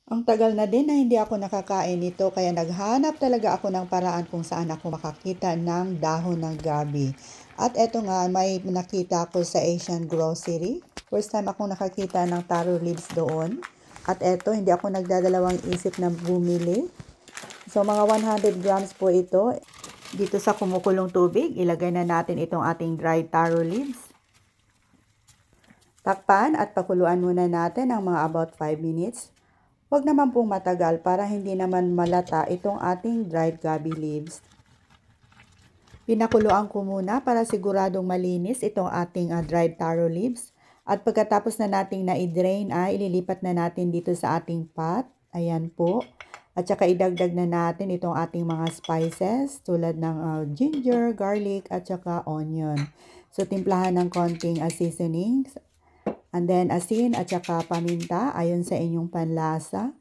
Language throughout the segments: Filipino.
Ang tagal na din na hindi ako nakakain nito kaya naghanap talaga ako ng paraan kung saan ako makakita ng dahon ng gabi. At eto nga, may nakita ako sa Asian Grocery. First time akong nakakita ng taro leaves doon. At eto, hindi ako nagdadalawang isip na bumili. So mga 100 grams po ito. Dito sa kumukulong tubig, ilagay na natin itong ating dried taro leaves. Takpan at pakuluan muna natin ng mga about 5 minutes. Huwag naman pong matagal para hindi naman malata itong ating dried gabi leaves. Pinakuluan ko muna para siguradong malinis itong ating dried taro leaves. At pagkatapos na nating na-drain ay ililipat na natin dito sa ating pot. Ayan po. At saka idagdag na natin itong ating mga spices tulad ng ginger, garlic at saka onion. So timplahan ng konting seasonings. And then asin at saka paminta ayon sa inyong panlasa.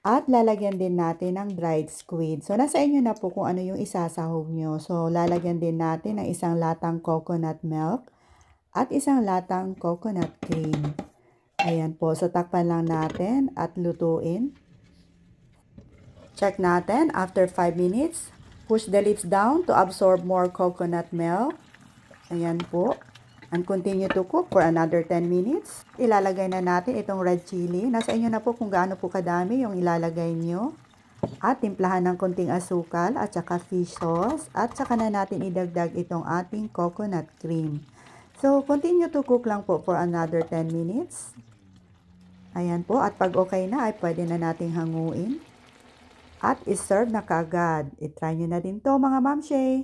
At lalagyan din natin ng dried squid. So nasa inyo na po kung ano yung isasahog nyo. So lalagyan din natin ng isang latang coconut milk at isang latang coconut cream. Ayan po. So takpan lang natin at lutuin. Check natin after 5 minutes. Push the lids down to absorb more coconut milk. Ayan po. And continue to cook for another 10 minutes. Ilalagay na natin itong red chili. Nasa inyo na po kung gaano po kadami yung ilalagay nyo. At timplahan ng konting asukal at saka fish sauce. At saka na natin idagdag itong ating coconut cream. So, continue to cook lang po for another 10 minutes. Ayan po. At pag okay na ay pwede na nating hanguin. At iserve na kaagad. I-try nyo na din to mga mamshay.